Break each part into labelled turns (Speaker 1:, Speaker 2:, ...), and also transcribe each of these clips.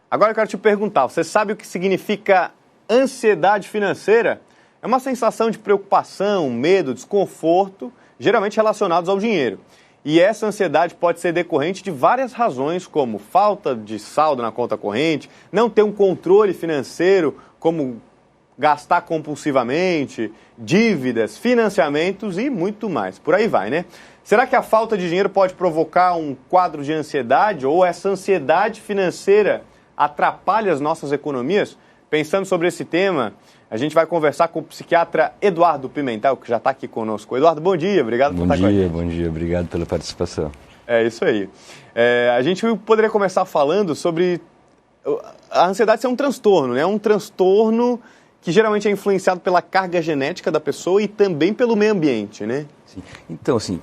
Speaker 1: Agora eu quero te perguntar, você sabe o que significa ansiedade financeira? É uma sensação de preocupação, medo, desconforto, geralmente relacionados ao dinheiro. E essa ansiedade pode ser decorrente de várias razões, como falta de saldo na conta corrente, não ter um controle financeiro, como gastar compulsivamente, dívidas, financiamentos e muito mais. Por aí vai, né? Será que a falta de dinheiro pode provocar um quadro de ansiedade ou essa ansiedade financeira atrapalha as nossas economias? Pensando sobre esse tema, a gente vai conversar com o psiquiatra Eduardo Pimentel, que já está aqui conosco. Eduardo, bom dia, obrigado por estar com a gente.
Speaker 2: Bom dia, obrigado pela participação.
Speaker 1: É isso aí. A gente poderia começar falando sobre a ansiedade ser um transtorno, né? Um transtorno que geralmente é influenciado pela carga genética da pessoa e também pelo meio ambiente, né?
Speaker 2: Sim. Então, assim,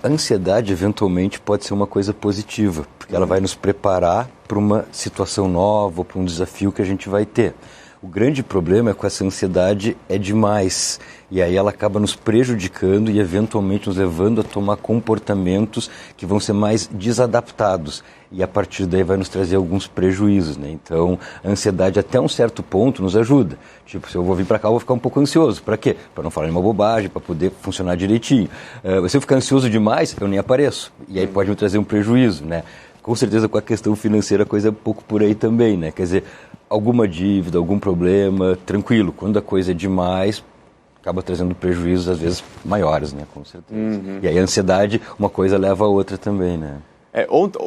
Speaker 2: a ansiedade eventualmente pode ser uma coisa positiva, porque ela vai nos preparar para uma situação nova, para um desafio que a gente vai ter. O grande problema é que essa ansiedade é demais e aí ela acaba nos prejudicando e eventualmente nos levando a tomar comportamentos que vão ser mais desadaptados e a partir daí vai nos trazer alguns prejuízos, né? Então, a ansiedade até um certo ponto nos ajuda. Tipo, se eu vou vir para cá, eu vou ficar um pouco ansioso. Para quê? Para não falar nenhuma bobagem, para poder funcionar direitinho. Se eu ficar ansioso demais, eu nem apareço e aí pode me trazer um prejuízo, né? Com certeza com a questão financeira a coisa é um pouco por aí também, né? Quer dizer, alguma dívida, algum problema, tranquilo. Quando a coisa é demais, acaba trazendo prejuízos às vezes maiores, né? Com certeza. E aí a ansiedade, uma coisa leva a outra também, né?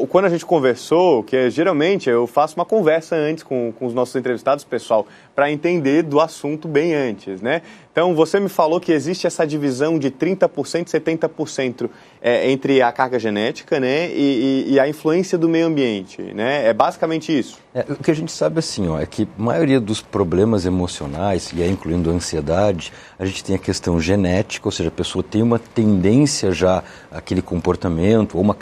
Speaker 1: Quando a gente conversou, que geralmente eu faço uma conversa antes com os nossos entrevistados, pessoal, para entender do assunto bem antes, né? Então, você me falou que existe essa divisão de 30% e 70% entre a carga genética, né, e a influência do meio ambiente, né? É basicamente isso.
Speaker 2: O que a gente sabe assim, é que a maioria dos problemas emocionais, e aí incluindo a ansiedade, a gente tem a questão genética, ou seja, a pessoa tem uma tendência já àquele comportamento, ou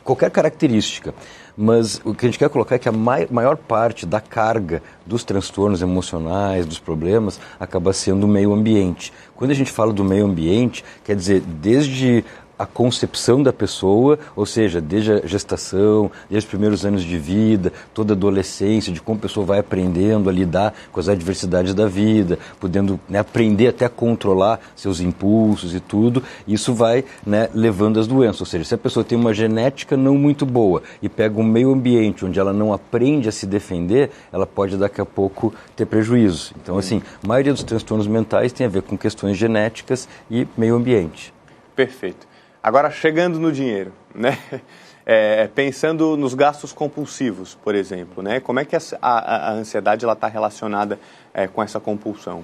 Speaker 2: qualquer característica, mas o que a gente quer colocar é que a maior parte da carga dos transtornos emocionais, dos problemas, acaba sendo o meio ambiente. Quando a gente fala do meio ambiente, quer dizer, desde a concepção da pessoa, ou seja, desde a gestação, desde os primeiros anos de vida, toda a adolescência, de como a pessoa vai aprendendo a lidar com as adversidades da vida, podendo, né, aprender até a controlar seus impulsos e tudo, isso vai, né, levando às doenças. Ou seja, se a pessoa tem uma genética não muito boa e pega um meio ambiente onde ela não aprende a se defender, ela pode daqui a pouco ter prejuízo. Então, assim, a maioria dos transtornos mentais tem a ver com questões genéticas e meio ambiente.
Speaker 1: Perfeito. Agora, chegando no dinheiro, né? Pensando nos gastos compulsivos, por exemplo, né? Como é que a ansiedade está relacionada com essa compulsão?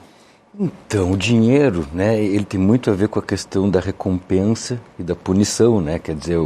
Speaker 2: Então, o dinheiro, né, ele tem muito a ver com a questão da recompensa e da punição, né? Quer dizer,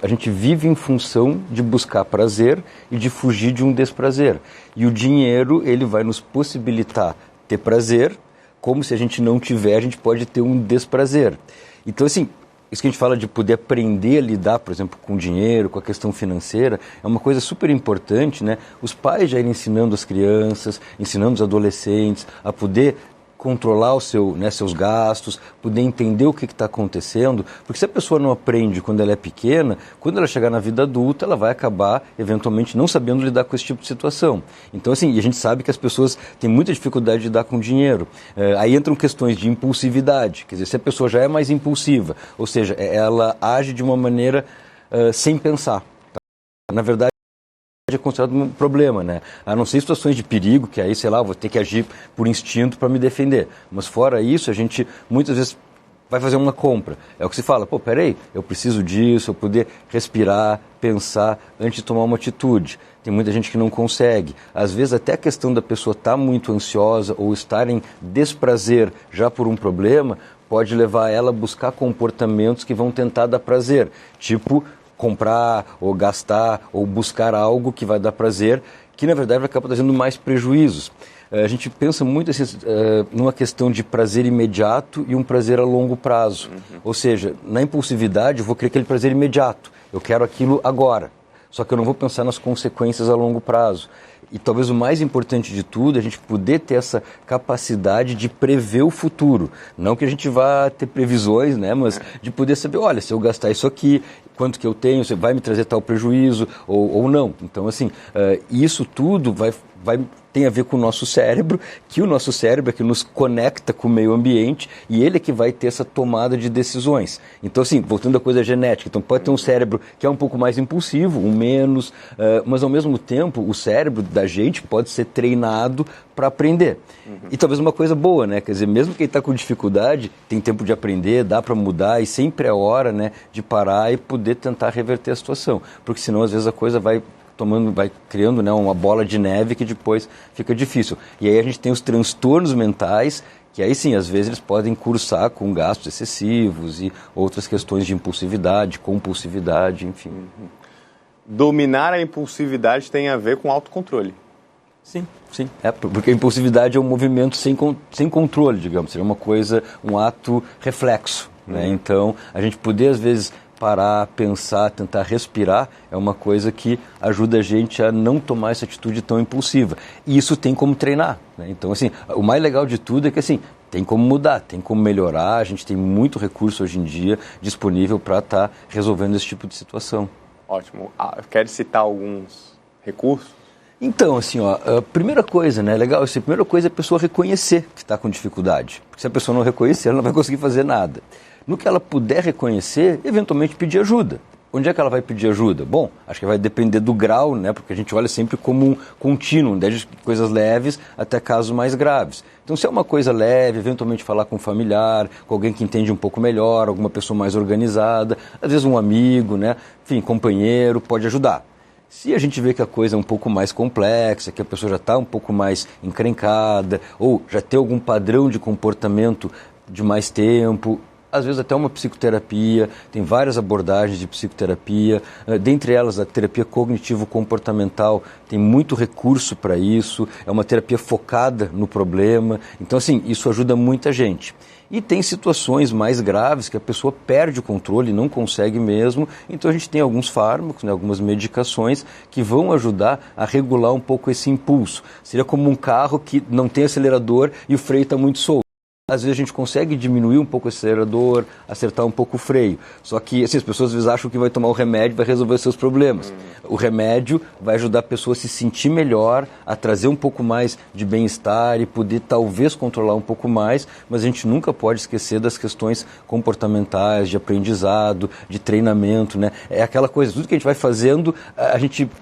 Speaker 2: a gente vive em função de buscar prazer e de fugir de um desprazer. E o dinheiro, ele vai nos possibilitar ter prazer, como se a gente não tiver, a gente pode ter um desprazer. Então, assim, isso que a gente fala de poder aprender a lidar, por exemplo, com o dinheiro, com a questão financeira, é uma coisa super importante, né? Os pais já irem ensinando as crianças, ensinando os adolescentes a poder controlar seus gastos, poder entender o que está acontecendo, porque se a pessoa não aprende quando ela é pequena, quando ela chegar na vida adulta, ela vai acabar, eventualmente, não sabendo lidar com esse tipo de situação. Então, assim, a gente sabe que as pessoas têm muita dificuldade de lidar com dinheiro. Aí entram questões de impulsividade, quer dizer, se a pessoa já é mais impulsiva, ou seja, ela age de uma maneira sem pensar. Tá? Na verdade, é considerado um problema, né? A não ser situações de perigo, que aí, sei lá, vou ter que agir por instinto para me defender. Mas fora isso, a gente muitas vezes vai fazer uma compra. É o que se fala, peraí, eu preciso disso, eu poder respirar, pensar antes de tomar uma atitude. Tem muita gente que não consegue. Às vezes até a questão da pessoa estar muito ansiosa ou estar em desprazer já por um problema pode levar ela a buscar comportamentos que vão tentar dar prazer, tipo comprar, ou gastar, ou buscar algo que vai dar prazer, que na verdade vai acabar trazendo mais prejuízos. A gente pensa muito assim, numa questão de prazer imediato e um prazer a longo prazo. Ou seja, na impulsividade eu vou querer aquele prazer imediato, eu quero aquilo agora, só que eu não vou pensar nas consequências a longo prazo. E talvez o mais importante de tudo é a gente poder ter essa capacidade de prever o futuro. Não que a gente vá ter previsões, né, mas de poder saber, olha, se eu gastar isso aqui, quanto que eu tenho, você vai me trazer tal prejuízo ou não. Então, assim, isso tudo tem a ver com o nosso cérebro, que o nosso cérebro é que nos conecta com o meio ambiente e ele é que vai ter essa tomada de decisões. Então, assim, voltando à coisa genética, então pode ter um cérebro que é um pouco mais impulsivo, um menos, mas ao mesmo tempo o cérebro da gente pode ser treinado para aprender. E talvez uma coisa boa, né? Quer dizer, mesmo quem está com dificuldade, tem tempo de aprender, dá para mudar e sempre é hora, né, de parar e poder tentar reverter a situação. Porque senão, às vezes, a coisa vai criando, né, uma bola de neve que depois fica difícil. E aí a gente tem os transtornos mentais, que aí sim, às vezes eles podem cursar com gastos excessivos e outras questões de impulsividade, compulsividade, enfim.
Speaker 1: Dominar a impulsividade tem a ver com autocontrole.
Speaker 2: Sim, porque a impulsividade é um movimento sem controle, digamos, seria uma coisa, um ato reflexo, né? Então, a gente poder, às vezes, parar, pensar, tentar respirar, é uma coisa que ajuda a gente a não tomar essa atitude tão impulsiva. E isso tem como treinar, né? Então, assim, o mais legal de tudo é que, assim, tem como mudar, tem como melhorar, a gente tem muito recurso hoje em dia disponível para estar resolvendo esse tipo de situação.
Speaker 1: Ótimo. Quer citar alguns recursos?
Speaker 2: Então, assim, a primeira coisa, né, legal, a primeira coisa é a pessoa reconhecer que está com dificuldade. Porque se a pessoa não reconhecer, ela não vai conseguir fazer nada. No que ela puder reconhecer, eventualmente pedir ajuda. Onde é que ela vai pedir ajuda? Bom, acho que vai depender do grau, né? Porque a gente olha sempre como um contínuo, desde coisas leves até casos mais graves. Então, se é uma coisa leve, eventualmente falar com um familiar, com alguém que entende um pouco melhor, alguma pessoa mais organizada, às vezes um amigo, né? Enfim, companheiro, pode ajudar. Se a gente vê que a coisa é um pouco mais complexa, que a pessoa já está um pouco mais encrencada, ou já tem algum padrão de comportamento de mais tempo, às vezes até uma psicoterapia, tem várias abordagens de psicoterapia, dentre elas a terapia cognitivo-comportamental tem muito recurso para isso, é uma terapia focada no problema, então assim, isso ajuda muita gente. E tem situações mais graves que a pessoa perde o controle, não consegue mesmo, então a gente tem alguns fármacos, né, algumas medicações que vão ajudar a regular um pouco esse impulso. Seria como um carro que não tem acelerador e o freio está muito solto. Às vezes a gente consegue diminuir um pouco o acelerador, acertar um pouco o freio. Só que assim, as pessoas às vezes acham que vai tomar o remédio e vai resolver os seus problemas. O remédio vai ajudar a pessoa a se sentir melhor, a trazer um pouco mais de bem-estar e poder talvez controlar um pouco mais, mas a gente nunca pode esquecer das questões comportamentais, de aprendizado, de treinamento, né? É aquela coisa, tudo que a gente vai fazendo,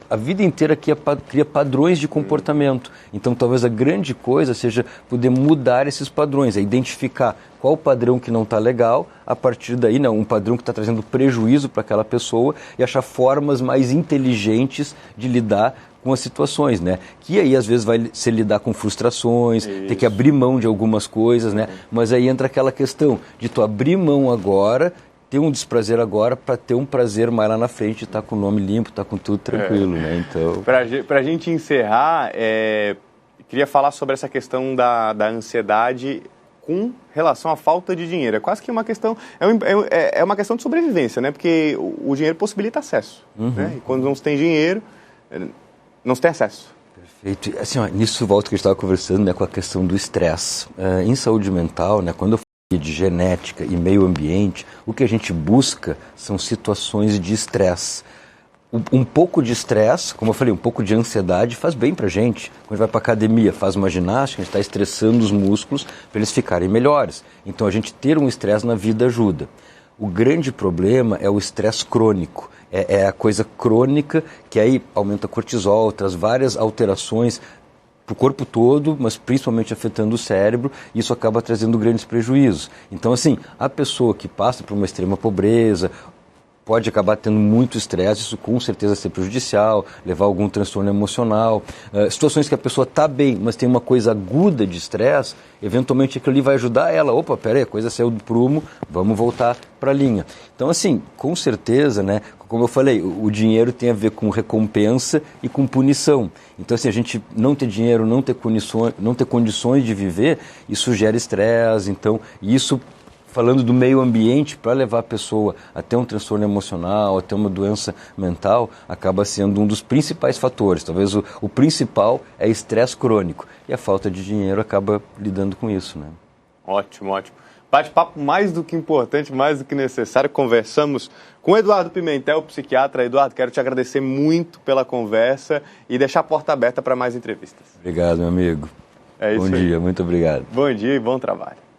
Speaker 2: a vida inteira cria padrões de comportamento. Então talvez a grande coisa seja poder mudar esses padrões, identificar qual o padrão que não está legal, a partir daí, né, um padrão que está trazendo prejuízo para aquela pessoa e achar formas mais inteligentes de lidar com as situações, né? Que aí às vezes vai ser lidar com frustrações, ter que abrir mão de algumas coisas, né? Mas aí entra aquela questão de tu abrir mão agora, ter um desprazer agora para ter um prazer mais lá na frente, estar com o nome limpo, estar com tudo tranquilo, né? Então...
Speaker 1: Para a gente encerrar, queria falar sobre essa questão da ansiedade com relação à falta de dinheiro. É quase que uma questão, é uma questão de sobrevivência, né? Porque o dinheiro possibilita acesso, né? E quando não se tem dinheiro, não se tem acesso.
Speaker 2: Perfeito. Assim, nisso volta que a gente estava conversando, né, com a questão do estresse. Em saúde mental, né, quando eu falo de genética e meio ambiente, o que a gente busca são situações de estresse. Um pouco de estresse, como eu falei, um pouco de ansiedade faz bem pra gente. Quando a gente vai pra academia, faz uma ginástica, a gente está estressando os músculos para eles ficarem melhores. Então a gente ter um estresse na vida ajuda. O grande problema é o estresse crônico. É a coisa crônica que aí aumenta cortisol, traz várias alterações para o corpo todo, mas principalmente afetando o cérebro, e isso acaba trazendo grandes prejuízos. Então, assim, a pessoa que passa por uma extrema pobreza pode acabar tendo muito estresse, isso com certeza ser prejudicial, levar a algum transtorno emocional. Situações que a pessoa está bem, mas tem uma coisa aguda de estresse, eventualmente aquilo ali vai ajudar ela. Opa, peraí, a coisa saiu do prumo, vamos voltar para a linha. Então, assim, com certeza, né, como eu falei, o dinheiro tem a ver com recompensa e com punição. Então, assim, a gente não ter dinheiro, não ter condições de viver, isso gera estresse, então, isso... Falando do meio ambiente, para levar a pessoa a ter um transtorno emocional, a ter uma doença mental, acaba sendo um dos principais fatores. Talvez o principal é estresse crônico. E a falta de dinheiro acaba lidando com isso, né?
Speaker 1: Ótimo, ótimo. Bate-papo mais do que importante, mais do que necessário. Conversamos com Eduardo Pimentel, psiquiatra. Eduardo, quero te agradecer muito pela conversa e deixar a porta aberta para mais entrevistas.
Speaker 2: Obrigado, meu amigo.
Speaker 1: É isso aí.
Speaker 2: Bom dia, muito obrigado.
Speaker 1: Bom dia e bom trabalho.